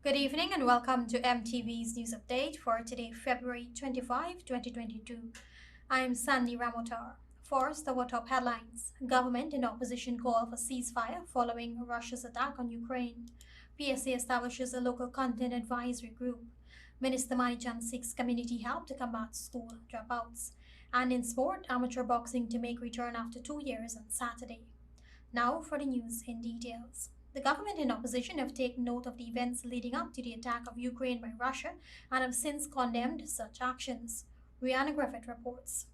Good evening and welcome to MTV's news update for today, February 25, 2022. I'm Sandy Ramotar. First, our top headlines. Government and opposition call for ceasefire following Russia's attack on Ukraine. PSA establishes a local content advisory group. Minister Manichan seeks community help to combat school dropouts. And in sport, amateur boxing to make return after 2 years on Saturday. Now for the news in details. The government and opposition have taken note of the events leading up to the attack of Ukraine by Russia and have since condemned such actions. Rihanna Griffith reports.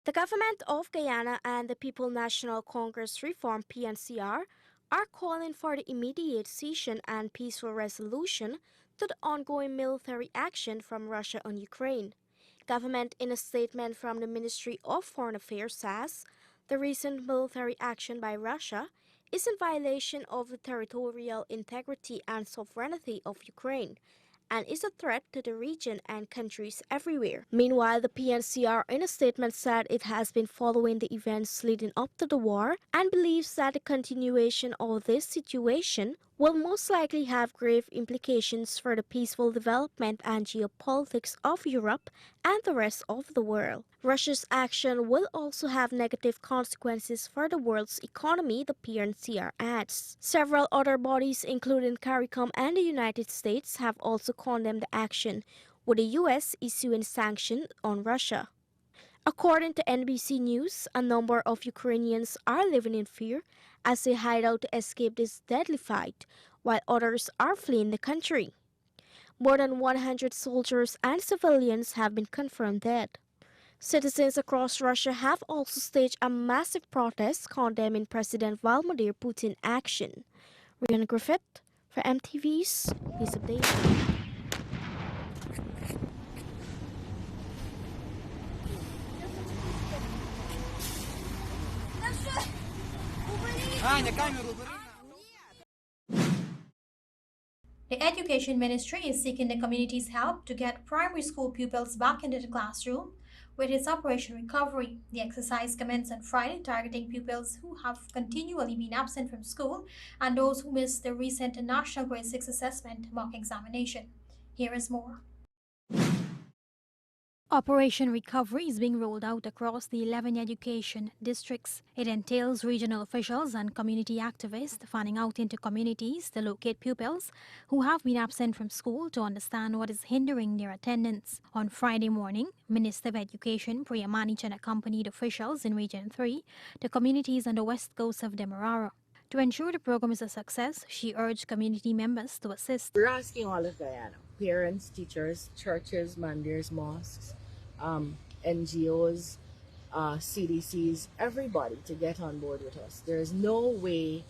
The government of Guyana and the People National Congress Reform PNCR are calling for the immediate cessation and peaceful resolution to the ongoing military action from Russia on Ukraine. Government, in a statement from the Ministry of Foreign Affairs, says the recent military action by Russia is in violation of the territorial integrity and sovereignty of Ukraine and is a threat to the region and countries everywhere. Meanwhile, the PNCR in a statement said it has been following the events leading up to the war and believes that the continuation of this situation will most likely have grave implications for the peaceful development and geopolitics of Europe and the rest of the world. Russia's action will also have negative consequences for the world's economy, the PNCR adds. Several other bodies, including CARICOM and the United States, have also condemned the action, with the U.S. issuing sanctions on Russia. According to NBC News, a number of Ukrainians are living in fear as they hide out to escape this deadly fight, while others are fleeing the country. More than 100 soldiers and civilians have been confirmed dead. Citizens across Russia have also staged a massive protest condemning President Vladimir Putin's action. Rihanna Griffith for MTV's News Update. The Education Ministry is seeking the community's help to get primary school pupils back into the classroom with its Operation Recovery. The exercise commenced on Friday, targeting pupils who have continually been absent from school and those who missed the recent National Grade 6 Assessment mock examination. Here is more. Operation Recovery is being rolled out across the 11 education districts. It entails regional officials and community activists fanning out into communities to locate pupils who have been absent from school to understand what is hindering their attendance. On Friday morning, Minister of Education Prix accompanied officials in Region 3 to communities on the west coast of Demerara. To ensure the program is a success, she urged community members to assist. We're asking all of Guyana, parents, teachers, churches, mandirs, mosques, NGOs, CDCs, everybody to get on board with us. There is no way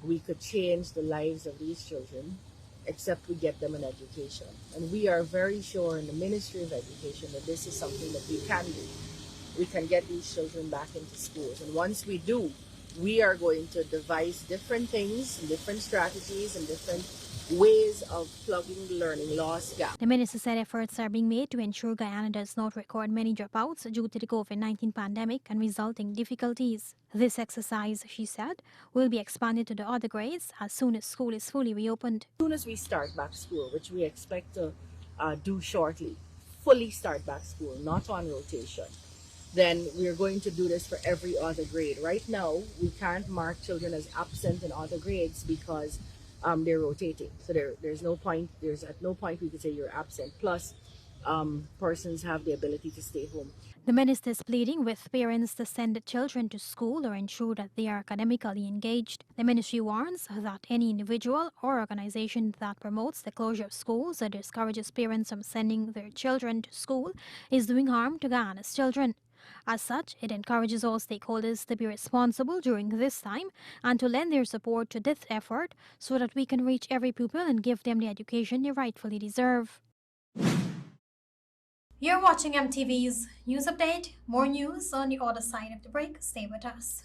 we could change the lives of these children except we get them an education. And we are very sure in the Ministry of Education that this is something that we can do. We can get these children back into schools. And once we do, we are going to devise different things, different strategies, and different ways of plugging the learning loss gap. The minister said efforts are being made to ensure Guyana does not record many dropouts due to the COVID-19 pandemic and resulting difficulties. This exercise, she said, will be expanded to the other grades as soon as school is fully reopened. As soon as we start back school, which we expect to do shortly, fully start back school, not on rotation, then we're going to do this for every other grade. Right now, we can't mark children as absent in other grades because they're rotating. So there's at no point we could say you're absent. Plus, persons have the ability to stay home. The minister is pleading with parents to send the children to school or ensure that they are academically engaged. The ministry warns that any individual or organization that promotes the closure of schools or discourages parents from sending their children to school is doing harm to Guyana's children. As such, it encourages all stakeholders to be responsible during this time and to lend their support to this effort so that we can reach every pupil and give them the education they rightfully deserve. You're watching MTV's News Update. More news on the other side of the break. Stay with us.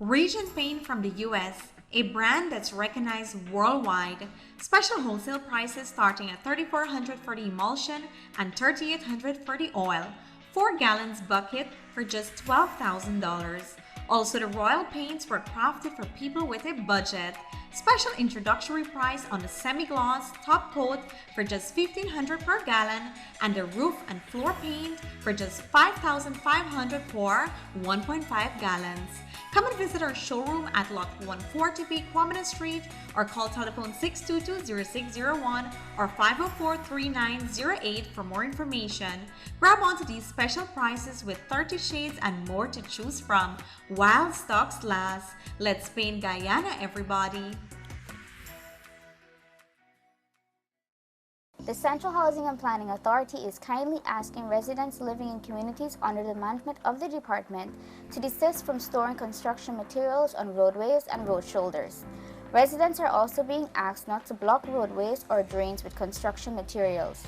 Regent Paint from the US, a brand that's recognized worldwide. Special wholesale prices starting at $3,400 for the emulsion and $3,800 for the oil. 4 gallons bucket for just $12,000. Also, the Royal paints were crafted for people with a budget. Special introductory price on the semi-gloss top coat for just $1,500 per gallon and the roof and floor paint for just $5,500 for 1.5 gallons. Come and visit our showroom at Lot 140B Quamina Street or call telephone 622-0601 or 504-3908 for more information. Grab onto these special prices with 30 shades and more to choose from while stocks last. Let's paint Guyana, everybody! The Central Housing and Planning Authority is kindly asking residents living in communities under the management of the department to desist from storing construction materials on roadways and road shoulders. Residents are also being asked not to block roadways or drains with construction materials.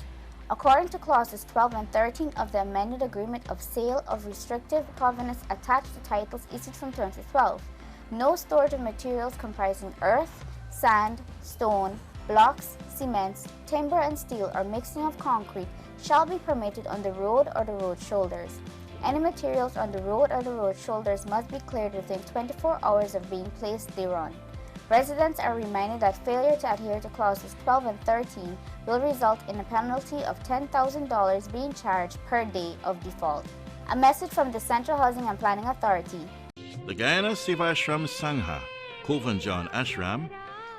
According to clauses 12 and 13 of the amended Agreement of Sale of Restrictive Covenants attached to titles issued from 2012, no storage of materials comprising earth, sand, stone, blocks, cements, timber and steel or mixing of concrete shall be permitted on the road or the road shoulders. Any materials on the road or the road shoulders must be cleared within 24 hours of being placed thereon. Residents are reminded that failure to adhere to clauses 12 and 13 will result in a penalty of $10,000 being charged per day of default. A message from the Central Housing and Planning Authority. The Guyana Sivashram Sangha, Kovanjan Ashram,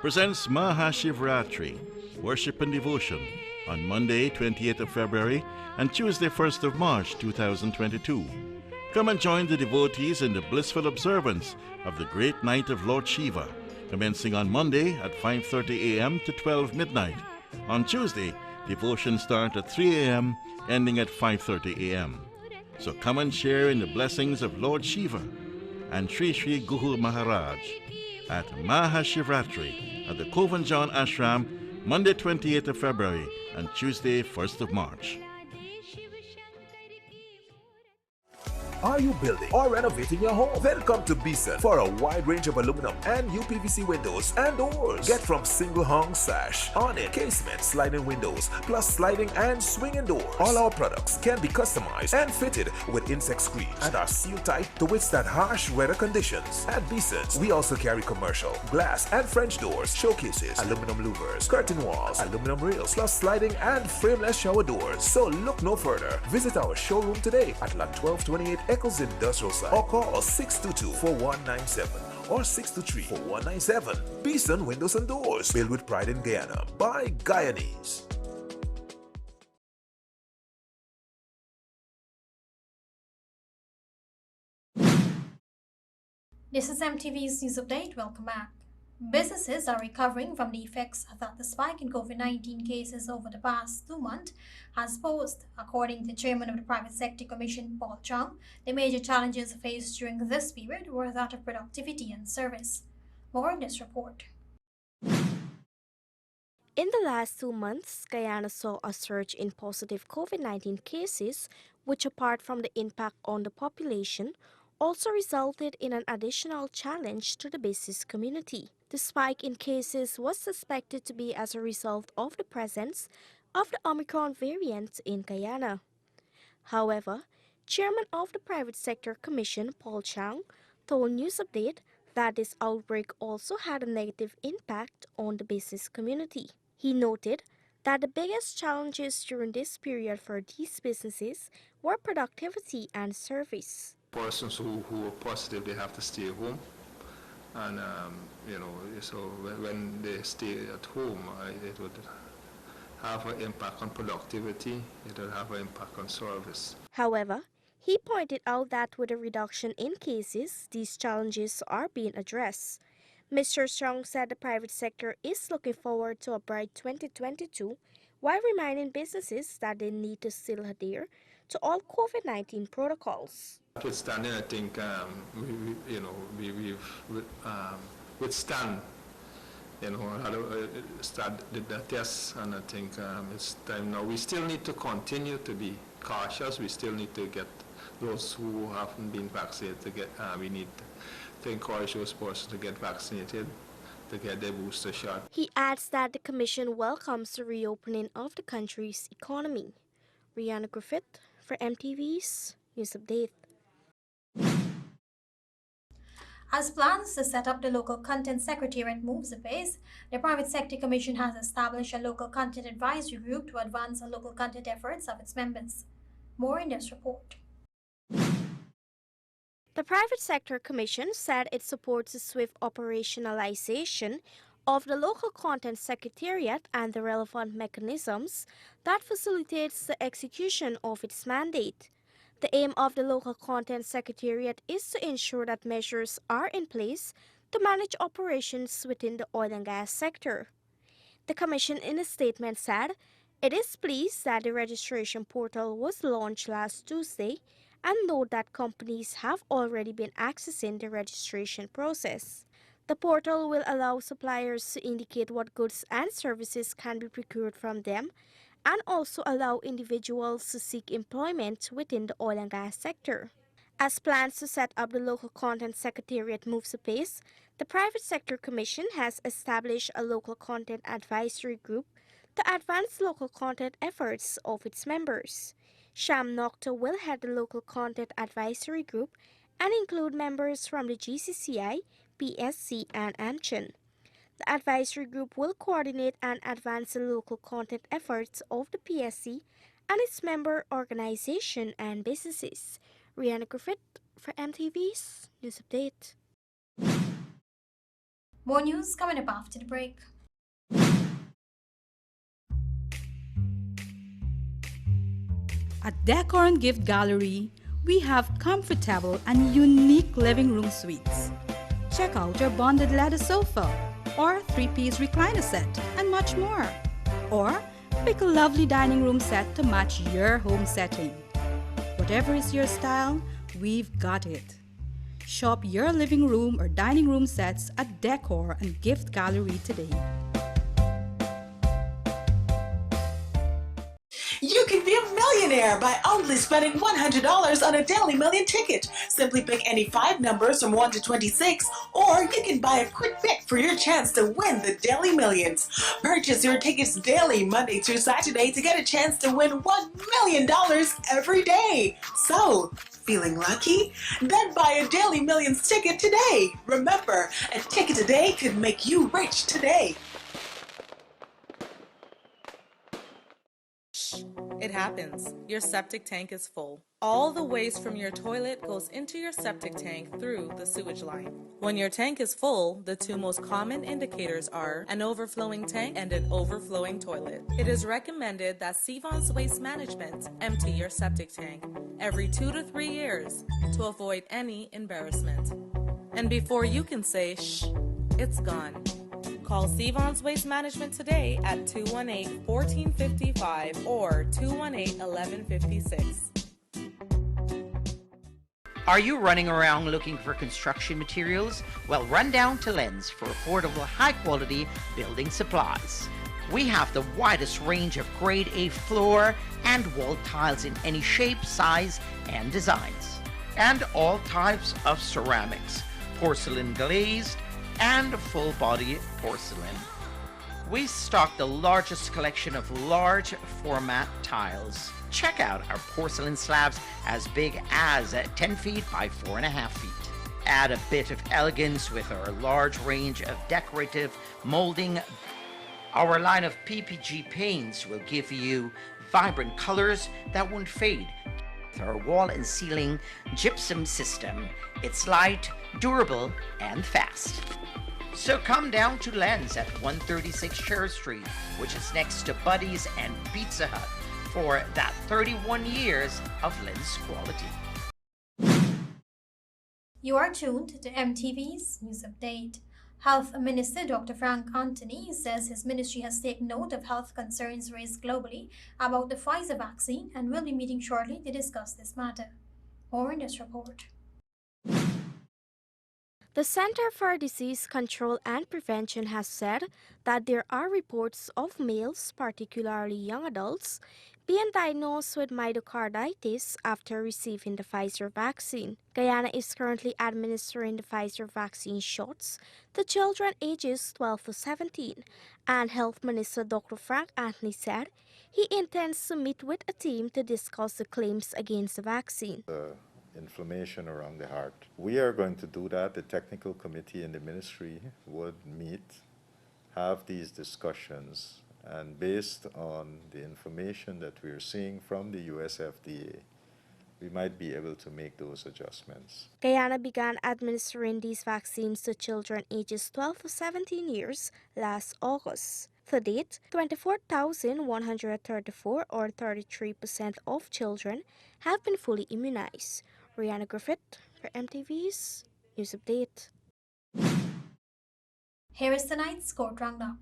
presents Maha Shivratri, Worship and Devotion, on Monday, 28th of February and Tuesday, 1st of March, 2022. Come and join the devotees in the blissful observance of the great night of Lord Shiva, commencing on Monday at 5:30 a.m. to 12 midnight. On Tuesday, devotions start at 3 a.m., ending at 5:30 a.m. So come and share in the blessings of Lord Shiva and Sri Sri Guhu Maharaj at Mahashivratri at the Kovanjan Ashram, Monday 28th of February and Tuesday 1st of March. Are you building or renovating your home? Then come to Beeson for a wide range of aluminum and UPVC windows and doors. Get from single hung sash, awning, casement, sliding windows, plus sliding and swinging doors. All our products can be customized and fitted with insect screens and are sealed tight to withstand harsh weather conditions. At Beeson's, we also carry commercial, glass and French doors, showcases, aluminum louvers, curtain walls, aluminum rails, plus sliding and frameless shower doors. So look no further. Visit our showroom today at Lot 1228 Eccles Industrial Site or call 622-4197 or 623-4197. Beeson Windows and Doors, built with pride in Guyana by Guyanese. This is MTV's News Update. Welcome back. Businesses are recovering from the effects that the spike in COVID-19 cases over the past 2 months has posed. According to the chairman of the Private Sector Commission, Paul Chung, the major challenges faced during this period were that of productivity and service. More in this report. In the last 2 months, Guyana saw a surge in positive COVID-19 cases, which apart from the impact on the population, also resulted in an additional challenge to the business community. The spike in cases was suspected to be as a result of the presence of the Omicron variant in Guyana. However, Chairman of the Private Sector Commission, Paul Chung, told News Update that this outbreak also had a negative impact on the business community. He noted that the biggest challenges during this period for these businesses were productivity and service. Persons who are positive, they have to stay home, and so when they stay at home, it would have an impact on productivity, it would have an impact on service. However, he pointed out that with a reduction in cases, these challenges are being addressed. Mr. Strong said the private sector is looking forward to a bright 2022 while reminding businesses that they need to still adhere to all COVID-19 protocols. Notwithstanding, I think we've withstand, start the tests, and I think it's time now. We still need to continue to be cautious. We still need to get those who haven't been vaccinated to get, we need to encourage those persons to get vaccinated, to get their booster shot. He adds that the Commission welcomes the reopening of the country's economy. Rihanna Griffith for MTV's News Update. As plans to set up the local content secretariat moves apace, the Private Sector Commission has established a local content advisory group to advance the local content efforts of its members. More in this report. The Private Sector Commission said it supports the swift operationalization of the local content secretariat and the relevant mechanisms that facilitates the execution of its mandate. The aim of the local content secretariat is to ensure that measures are in place to manage operations within the oil and gas sector. The Commission in a statement said it is pleased that the registration portal was launched last Tuesday and note that companies have already been accessing the registration process. The portal will allow suppliers to indicate what goods and services can be procured from them and also allow individuals to seek employment within the oil and gas sector. As plans to set up the local content secretariat moves apace, the Private Sector Commission has established a local content advisory group to advance local content efforts of its members. Sham Nokta will head the local content advisory group and include members from the GCCI, PSC, and AmCham. The advisory group will coordinate and advance the local content efforts of the PSC and its member organization and businesses. Rihanna Griffith for MTV's News Update. More news coming up after the break. At Decor and Gift Gallery, we have comfortable and unique living room suites. Check out our bonded leather sofa or 3-piece recliner set and much more. Or pick a lovely dining room set to match your home setting. Whatever is your style, we've got it. Shop your living room or dining room sets at Decor and Gift Gallery today. You can be a millionaire by only spending $100 on a Daily Million ticket. Simply pick any 5 numbers from 1 to 26, or you can buy a quick pick for your chance to win the Daily Millions. Purchase your tickets daily, Monday through Saturday, to get a chance to win $1 million every day. So, feeling lucky? Then buy a Daily Millions ticket today. Remember, a ticket today could make you rich today. It happens. Your septic tank is full. All the waste from your toilet goes into your septic tank through the sewage line. When your tank is full, the 2 most common indicators are an overflowing tank and an overflowing toilet. It is recommended that Sevon's Waste Management empty your septic tank every 2 to 3 years to avoid any embarrassment. And before you can say, shh, it's gone. Call Sevon's Waste Management today at 218-1455 or 218-1156. Are you running around looking for construction materials? Well, run down to Lens for affordable, high-quality building supplies. We have the widest range of grade A floor and wall tiles in any shape, size, and designs. And all types of ceramics, porcelain glazed, and full-body porcelain. We stock the largest collection of large format tiles. Check out our porcelain slabs as big as 10 feet by 4.5 feet. Add a bit of elegance with our large range of decorative molding. Our line of PPG paints will give you vibrant colors that won't fade. With our wall and ceiling gypsum system, it's light, durable, and fast. So come down to Lens at 136 Cherry Street, which is next to Buddy's and Pizza Hut, for that 31 years of Lens quality. You are tuned to MTV's News Update. Health Minister Dr. Frank Anthony says his ministry has taken note of health concerns raised globally about the Pfizer vaccine and will be meeting shortly to discuss this matter. More in this report. The Center for Disease Control and Prevention has said that there are reports of males, particularly young adults, being diagnosed with myocarditis after receiving the Pfizer vaccine. Guyana is currently administering the Pfizer vaccine shots to children ages 12 to 17, and Health Minister Dr. Frank Anthony said he intends to meet with a team to discuss the claims against the vaccine. Inflammation around the heart. We are going to do that. The technical committee in the ministry would meet, have these discussions, and based on the information that we're seeing from the US FDA, we might be able to make those adjustments. Guyana began administering these vaccines to children ages 12 to 17 years last August. To date, 24,134 or 33% of children have been fully immunized. Rihanna Griffith for MTV's News Update. Here is tonight's court roundup.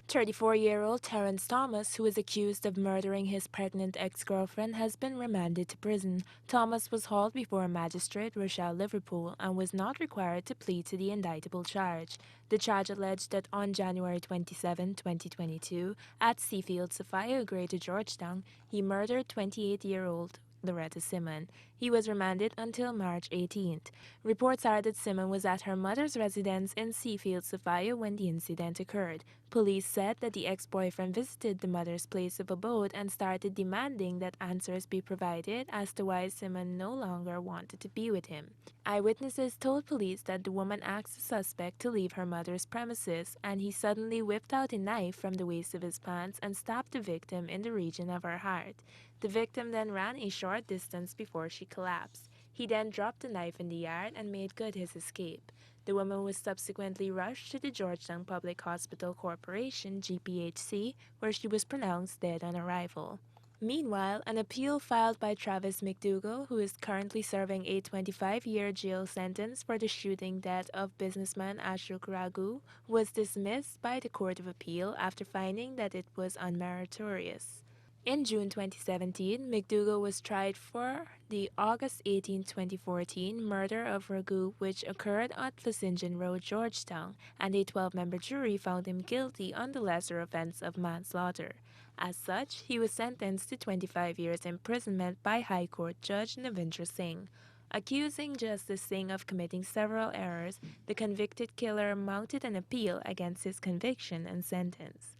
Thirty-four-year-old Terrence Thomas, who is accused of murdering his pregnant ex-girlfriend, has been remanded to prison. Thomas was hauled before magistrate Rochelle Liverpool and was not required to plead to the indictable charge. The charge alleged that on January 27, 2022, at Seafield Sophia, Greater Georgetown, he murdered 28-year-old Loretta Simon. He was remanded until March 18th. Reports are that Simon was at her mother's residence in Seafield Sophia when the incident occurred. Police said that the ex-boyfriend visited the mother's place of abode and started demanding that answers be provided as to why Simon no longer wanted to be with him. Eyewitnesses told police that the woman asked the suspect to leave her mother's premises, and he suddenly whipped out a knife from the waist of his pants and stabbed the victim in the region of her heart. The victim then ran a short distance before she collapsed. He then dropped the knife in the yard and made good his escape. The woman was subsequently rushed to the Georgetown Public Hospital Corporation, GPHC, where she was pronounced dead on arrival. Meanwhile, an appeal filed by Travis McDougall, who is currently serving a 25-year jail sentence for the shooting death of businessman Ashok Raghu, was dismissed by the Court of Appeal after finding that it was unmeritorious. In June 2017, McDougall was tried for the August 18, 2014 murder of Raghu, which occurred at Pleasanton Road, Georgetown, and a 12-member jury found him guilty on the lesser offense of manslaughter. As such, he was sentenced to 25 years imprisonment by High Court Judge Navindra Singh. Accusing Justice Singh of committing several errors, the convicted killer mounted an appeal against his conviction and sentence.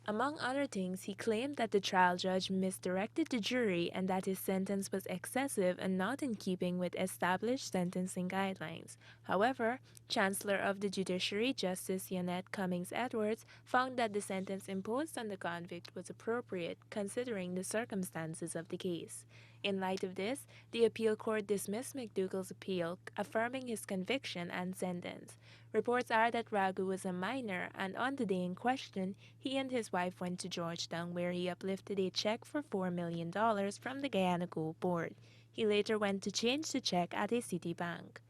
Among other things, he claimed that the trial judge misdirected the jury and that his sentence was excessive and not in keeping with established sentencing guidelines. However, Chancellor of the Judiciary Justice Yannette Cummings Edwards found that the sentence imposed on the convict was appropriate considering the circumstances of the case. In light of this, the appeal court dismissed McDougall's appeal, affirming his conviction and sentence. Reports are that Raghu was a minor, and on the day in question, he and his wife went to Georgetown, where he uplifted a check for $4 million from the Guyana Gold Board. He later went to change the check at a city bank.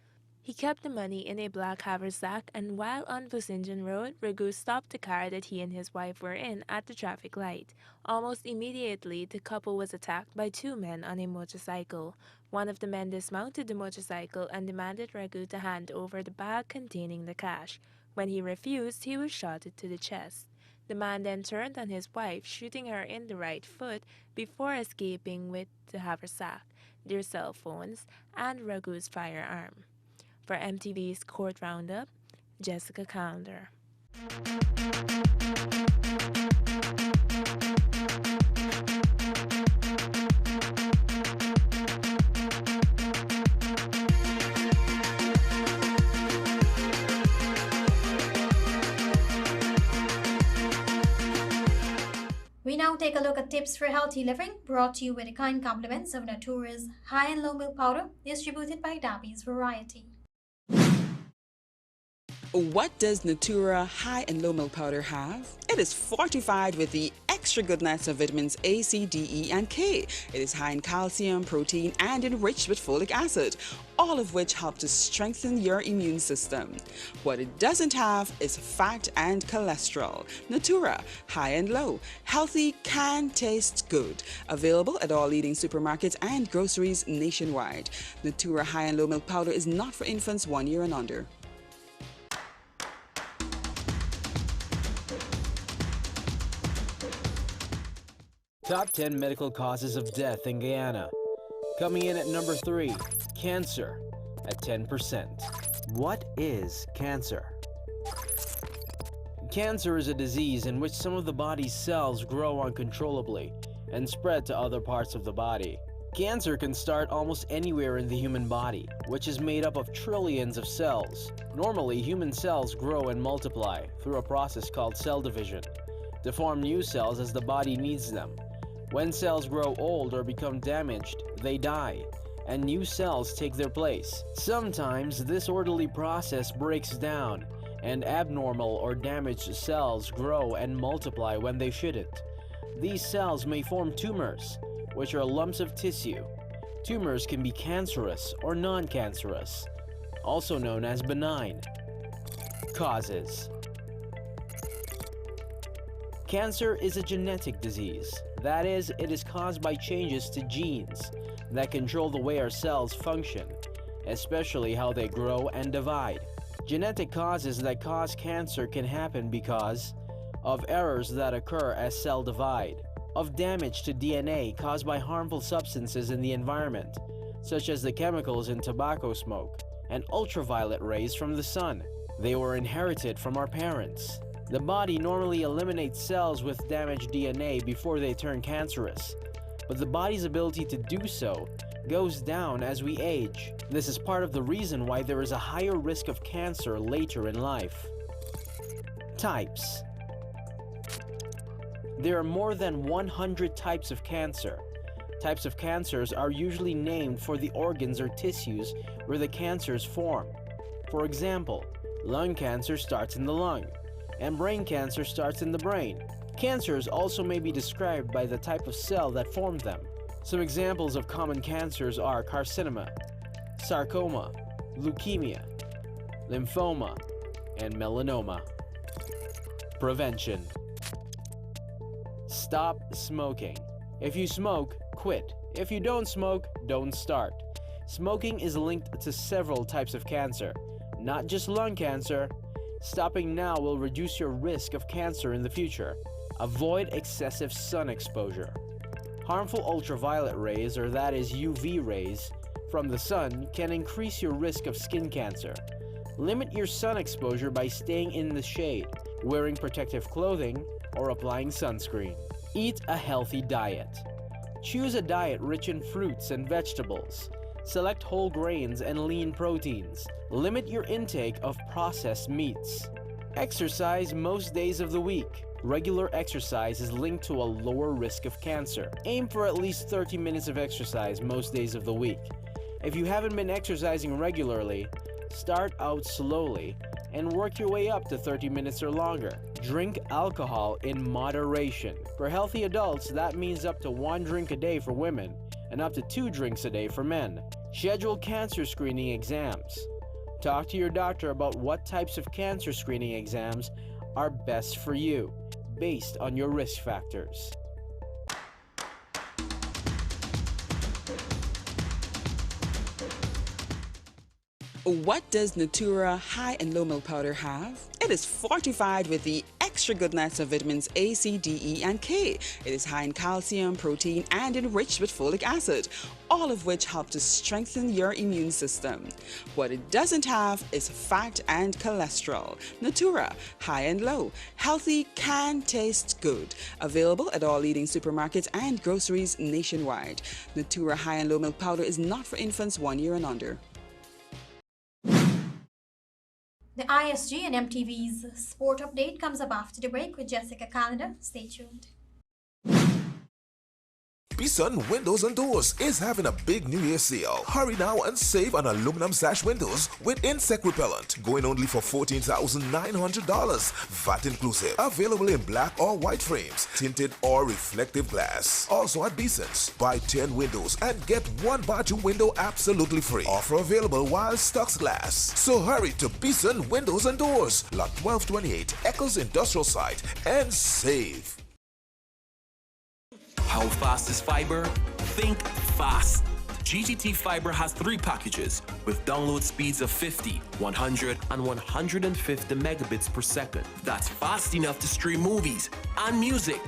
He kept the money in a black haversack, and while on Pleasanton Road, Raghu stopped the car that he and his wife were in at the traffic light. Almost immediately, the couple was attacked by two men on a motorcycle. One of the men dismounted the motorcycle and demanded Raghu to hand over the bag containing the cash. When he refused, he was shot to the chest. The man then turned on his wife, shooting her in the right foot before escaping with the haversack, their cell phones, and Raghu's firearm. For MTV's Court Roundup, Jessica Calendar. We now take a look at tips for healthy living, brought to you with the kind compliments of Natura's high and low milk powder, distributed by Davi's Variety. What does Natura High and Low Milk Powder have? It is fortified with the extra good nights of vitamins A, C, D, E, and K. It is high in calcium, protein, and enriched with folic acid, all of which help to strengthen your immune system. What it doesn't have is fat and cholesterol. Natura, high and low, healthy, can taste good. Available at all leading supermarkets and groceries nationwide. Natura high and low milk powder is not for infants 1 year and under. Top 10 medical causes of death in Guyana. Coming in at number 3, cancer at 10%. What is cancer? Cancer is a disease in which some of the body's cells grow uncontrollably and spread to other parts of the body. Cancer can start almost anywhere in the human body, which is made up of trillions of cells. Normally, human cells grow and multiply through a process called cell division to form new cells as the body needs them. When cells grow old or become damaged, they die, and new cells take their place. Sometimes this orderly process breaks down, and abnormal or damaged cells grow and multiply when they shouldn't. These cells may form tumors, which are lumps of tissue. Tumors can be cancerous or non-cancerous, also known as benign. Causes. Cancer is a genetic disease. That is, it is caused by changes to genes that control the way our cells function, especially how they grow and divide. Genetic causes that cause cancer can happen because of errors that occur as cell divide, of damage to DNA caused by harmful substances in the environment, such as the chemicals in tobacco smoke and ultraviolet rays from the sun. They were inherited from our parents. The body normally eliminates cells with damaged DNA before they turn cancerous, but the body's ability to do so goes down as we age. This is part of the reason why there is a higher risk of cancer later in life. Types. There are more than 100 types of cancer. Types of cancers are usually named for the organs or tissues where the cancers form. For example, lung cancer starts in the lung, and brain cancer starts in the brain. Cancers also may be described by the type of cell that formed them. Some examples of common cancers are carcinoma, sarcoma, leukemia, lymphoma, and melanoma. Prevention. Stop smoking. If you smoke, quit. If you don't smoke, don't start. Smoking is linked to several types of cancer, not just lung cancer. Stopping now will reduce your risk of cancer in the future. Avoid excessive sun exposure. Harmful ultraviolet rays, or that is UV rays, from the sun can increase your risk of skin cancer. Limit your sun exposure by staying in the shade, wearing protective clothing, or applying sunscreen. Eat a healthy diet. Choose a diet rich in fruits and vegetables. Select whole grains and lean proteins. Limit your intake of processed meats. Exercise most days of the week. Regular exercise is linked to a lower risk of cancer. Aim for at least 30 minutes of exercise most days of the week. If you haven't been exercising regularly, start out slowly and work your way up to 30 minutes or longer. Drink alcohol in moderation. For healthy adults, that means up to 1 drink a day for women and up to 2 drinks a day for men. Schedule cancer screening exams. Talk to your doctor about what types of cancer screening exams are best for you, based on your risk factors. What does Natura high and low milk powder have? It is fortified with the extra good nights of vitamins A, C, D, E, and K. It is high in calcium, protein, and enriched with folic acid, all of which help to strengthen your immune system. What it doesn't have is fat and cholesterol. Natura, high and low, healthy, can taste good. Available at all leading supermarkets and groceries nationwide. Natura high and low milk powder is not for infants 1 year and under. The ISG and MTV's sport update comes up after the break with Jessica Canada. Stay tuned. Be Bison Windows and Doors is having a big New Year sale. Hurry now and save on aluminum sash windows with insect repellent, going only for $14,900, VAT inclusive. Available in black or white frames, tinted or reflective glass. Also at Bison's, buy 10 windows and get one bathroom window absolutely free. Offer available while stocks last. So hurry to Bison Windows and Doors, lot 1228, Eccles Industrial Site, and save. How fast is fiber? Think fast. GTT Fiber has 3 packages with download speeds of 50, 100, and 150 megabits per second. That's fast enough to stream movies and music,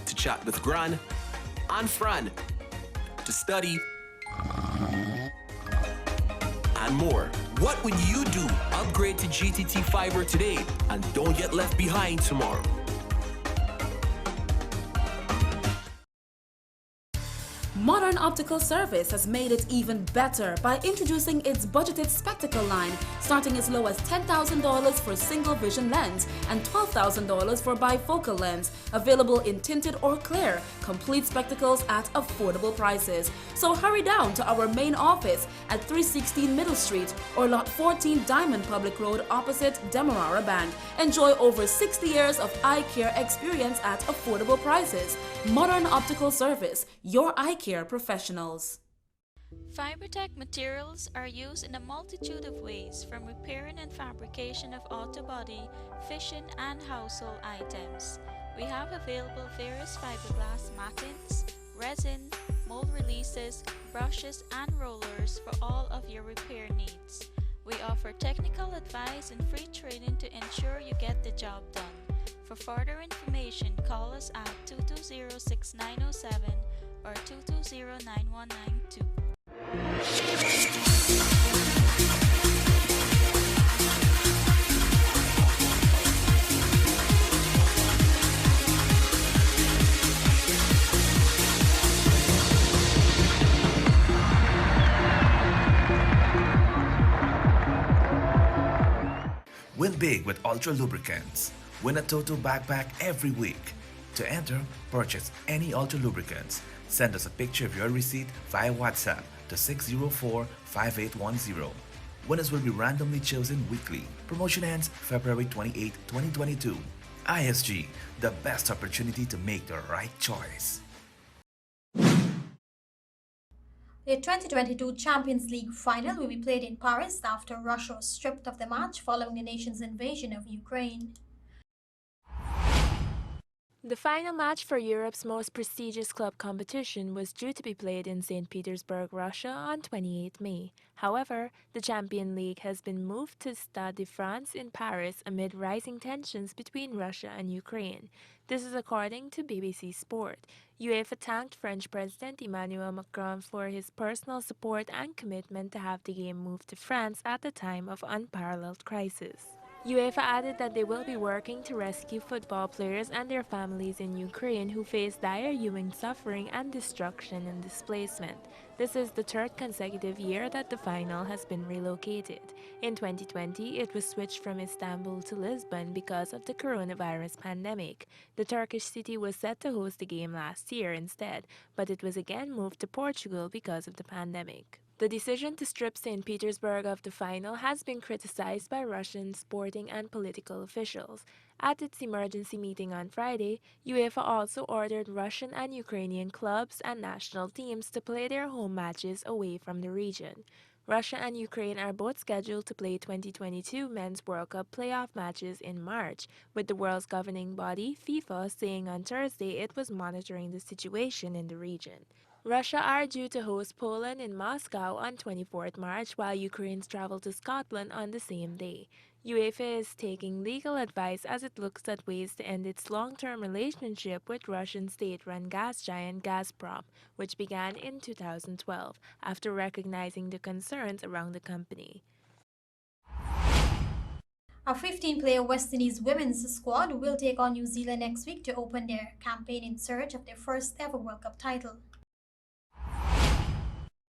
to chat with Gran and Fran, to study, and more. What would you do? Upgrade to GTT Fiber today and don't get left behind tomorrow. Modern Optical Service has made it even better by introducing its budgeted spectacle line, starting as low as $10,000 for single vision lens and $12,000 for bifocal lens, available in tinted or clear, complete spectacles at affordable prices. So hurry down to our main office at 316 Middle Street or Lot 14 Diamond Public Road opposite Demerara Bank. Enjoy over 60 years of eye care experience at affordable prices. Modern Optical Service, your eye care professionals. Fibertech materials are used in a multitude of ways, from repairing and fabrication of auto body, fishing and household items. We have available various fiberglass mattings, resin, mold releases, brushes and rollers for all of your repair needs. We offer technical advice and free training to ensure you get the job done. For further information, call us at 220-6907 or 220-9192. Win big with Ultra Lubricants. Win a Toto backpack every week. To enter, purchase any Ultra Lubricants. Send us a picture of your receipt via WhatsApp to 604-5810. Winners will be randomly chosen weekly. Promotion ends February 28, 2022. ISG, the best opportunity to make the right choice. The 2022 Champions League final will be played in Paris after Russia was stripped of the match following the nation's invasion of Ukraine. The final match for Europe's most prestigious club competition was due to be played in St. Petersburg, Russia on 28 May. However, the Champions League has been moved to Stade de France in Paris amid rising tensions between Russia and Ukraine. This is according to BBC Sport. UEFA thanked French President Emmanuel Macron for his personal support and commitment to have the game moved to France at a time of unparalleled crisis. UEFA added that they will be working to rescue football players and their families in Ukraine who face dire human suffering and destruction and displacement. This is the third consecutive year that the final has been relocated. In 2020, it was switched from Istanbul to Lisbon because of the coronavirus pandemic. The Turkish city was set to host the game last year instead, but it was again moved to Portugal because of the pandemic. The decision to strip St. Petersburg of the final has been criticized by Russian sporting and political officials. At its emergency meeting on Friday, UEFA also ordered Russian and Ukrainian clubs and national teams to play their home matches away from the region. Russia and Ukraine are both scheduled to play 2022 Men's World Cup playoff matches in March, with the world's governing body, FIFA, saying on Thursday it was monitoring the situation in the region. Russia are due to host Poland in Moscow on 24th March, while Ukraine's travel to Scotland on the same day. UEFA is taking legal advice as it looks at ways to end its long-term relationship with Russian state-run gas giant Gazprom, which began in 2012, after recognizing the concerns around the company. A 15-player West Indies women's squad will take on New Zealand next week to open their campaign in search of their first ever World Cup title.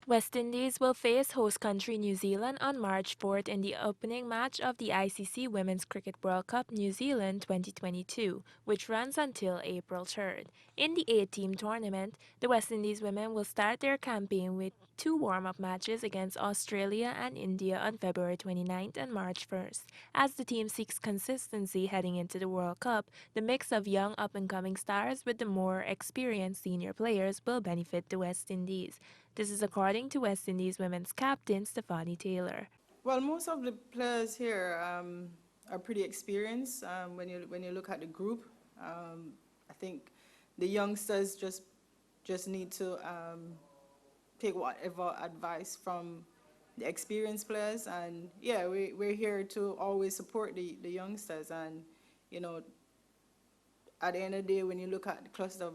West Indies will face host country New Zealand on March 4th in the opening match of the ICC Women's Cricket World Cup New Zealand 2022, which runs until April 3rd. In the 8-team tournament, the West Indies women will start their campaign with 2 warm-up matches against Australia and India on February 29th and March 1st. As the team seeks consistency heading into the World Cup, the mix of young up-and-coming stars with the more experienced senior players will benefit the West Indies. This is according to West Indies women's captain Stephanie Taylor. Well, most of the players here are pretty experienced. When you look at the group, I think the youngsters just need to take whatever advice from the experienced players, and yeah, we're here to always support the youngsters. And you know, at the end of the day, when you look at the cluster of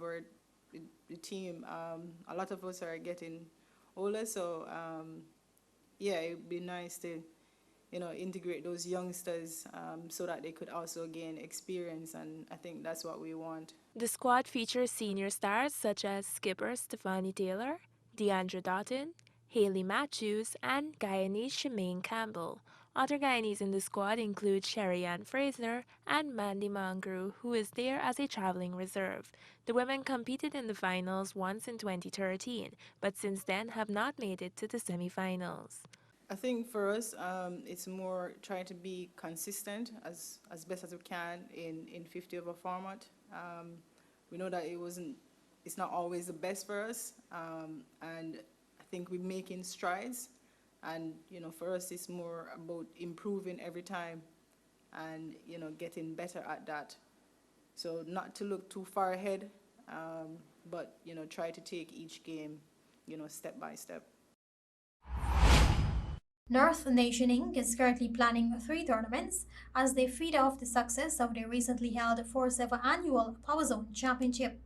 the team, a lot of us are getting older, so yeah, it'd be nice to, you know, integrate those youngsters so that they could also gain experience, and I think that's what we want. The squad features senior stars such as skipper Stephanie Taylor, Deandra Doughton, Hayley Matthews, and Guyanese Shemaine Campbell. Other Guyanese in the squad include Sherry Ann Fraser and Mandy Mangru, who is there as a traveling reserve. The women competed in the finals once in 2013, but since then have not made it to the semi-finals. I think for us, it's more trying to be consistent as best as we can in 50 over format. We know that it's not always the best for us, and I think we're making strides. And you know, for us, it's more about improving every time, and you know, getting better at that. So not to look too far ahead, but you know, try to take each game, you know, step by step. North Nation Inc. is currently planning 3 tournaments as they feed off the success of their recently held 4th ever annual Power Zone Championship.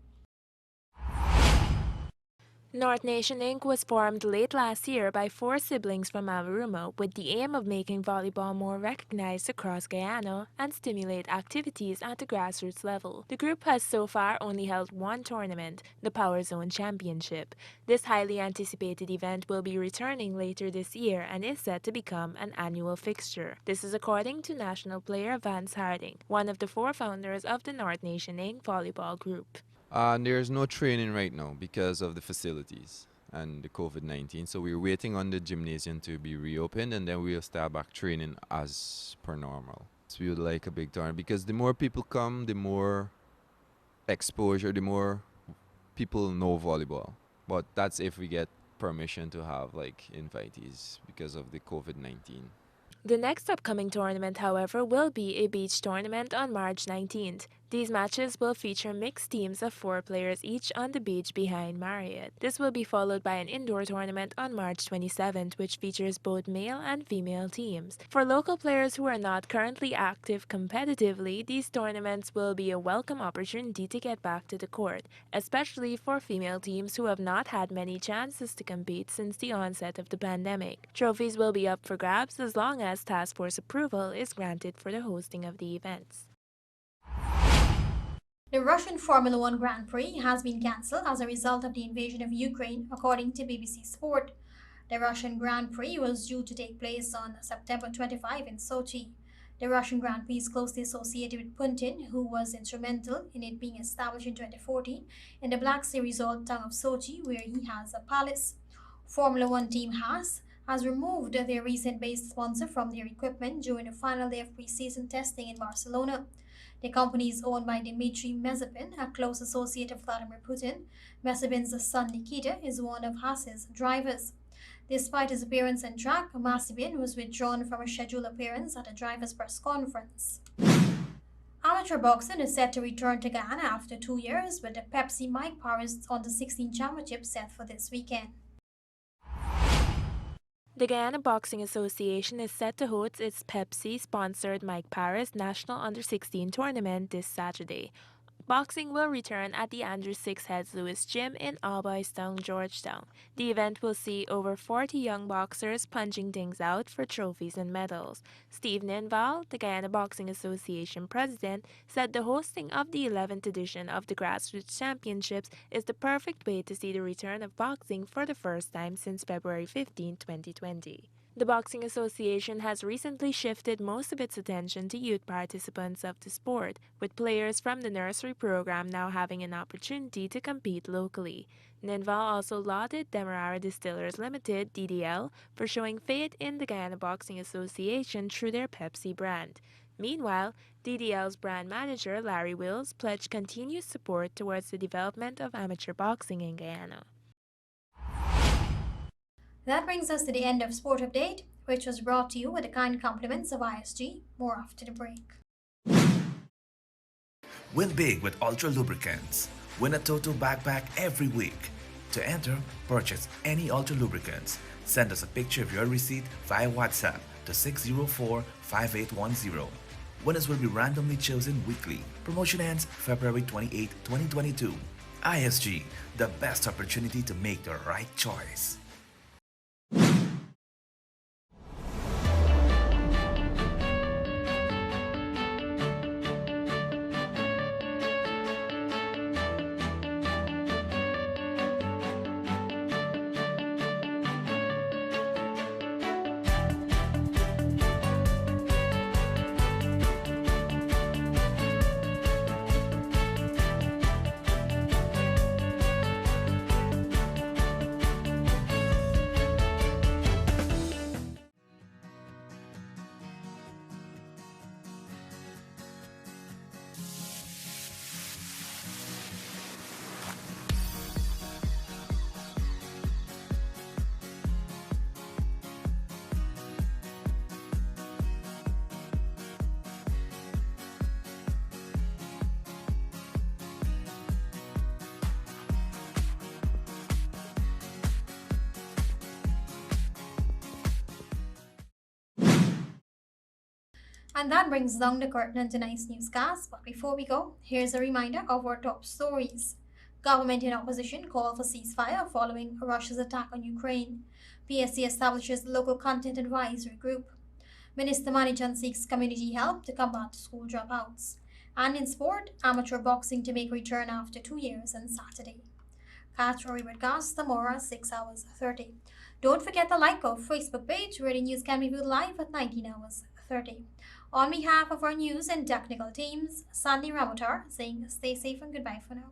North Nation Inc. was formed late last year by 4 siblings from Amarumo with the aim of making volleyball more recognized across Guyana and stimulate activities at the grassroots level. The group has so far only held 1 tournament, the Power Zone Championship. This highly anticipated event will be returning later this year and is set to become an annual fixture. This is according to national player Vance Harding, one of the 4 founders of the North Nation Inc. volleyball group. There's no training right now because of the facilities and the COVID-19. So we're waiting on the gymnasium to be reopened, and then we'll start back training as per normal. So we would like a big tournament because the more people come, the more exposure, the more people know volleyball. But that's if we get permission to have like invitees because of the COVID-19. The next upcoming tournament, however, will be a beach tournament on March 19th. These matches will feature mixed teams of 4 players each on the beach behind Marriott. This will be followed by an indoor tournament on March 27th, which features both male and female teams. For local players who are not currently active competitively, these tournaments will be a welcome opportunity to get back to the court, especially for female teams who have not had many chances to compete since the onset of the pandemic. Trophies will be up for grabs as long as task force approval is granted for the hosting of the events. The Russian Formula One Grand Prix has been cancelled as a result of the invasion of Ukraine, according to BBC Sport. The Russian Grand Prix was due to take place on September 25 in Sochi. The Russian Grand Prix is closely associated with Putin, who was instrumental in it being established in 2014 in the Black Sea resort town of Sochi, where he has a palace. Formula One team Haas has removed their recent base sponsor from their equipment during the final day of pre-season testing in Barcelona. The company is owned by Dmitry Mazepin, a close associate of Vladimir Putin. Mazepin's son Nikita is one of Haas's drivers. Despite his appearance on track, Mazepin was withdrawn from a scheduled appearance at a driver's press conference. Amateur boxing is set to return to Guyana after 2 years, with the Pepsi Mike Paris Under 16 Championship set for this weekend. The Guyana Boxing Association is set to host its Pepsi-sponsored Mike Paris National Under-16 tournament this Saturday. Boxing will return at the Andrew Six Heads Lewis Gym in Albistown, Georgetown. The event will see over 40 young boxers punching things out for trophies and medals. Steve Ninval, the Guyana Boxing Association president, said the hosting of the 11th edition of the Grassroots Championships is the perfect way to see the return of boxing for the first time since February 15, 2020. The Boxing Association has recently shifted most of its attention to youth participants of the sport, with players from the nursery program now having an opportunity to compete locally. Ninval also lauded Demerara Distillers Limited, DDL, for showing faith in the Guyana Boxing Association through their Pepsi brand. Meanwhile, DDL's brand manager, Larry Wills, pledged continued support towards the development of amateur boxing in Guyana. That brings us to the end of Sport Update, which was brought to you with the kind compliments of ISG. More after the break. Win big with Ultra Lubricants. Win a Toto backpack every week. To enter, purchase any Ultra Lubricants. Send us a picture of your receipt via WhatsApp to 604-5810. Winners will be randomly chosen weekly. Promotion ends February 28, 2022. ISG, the best opportunity to make the right choice. And that brings down the curtain on tonight's newscast. But before we go, here's a reminder of our top stories. Government in opposition call for ceasefire following Russia's attack on Ukraine. PSC establishes local content advisory group. Minister Manichan seeks community help to combat school dropouts. And in sport, amateur boxing to make return after 2 years on Saturday. Catch our rebroadcast tomorrow 6 hours 30. Don't forget to like our Facebook page where the news can be viewed live at 19 hours 30. On behalf of our news and technical teams, Sandy Ramotar saying stay safe and goodbye for now.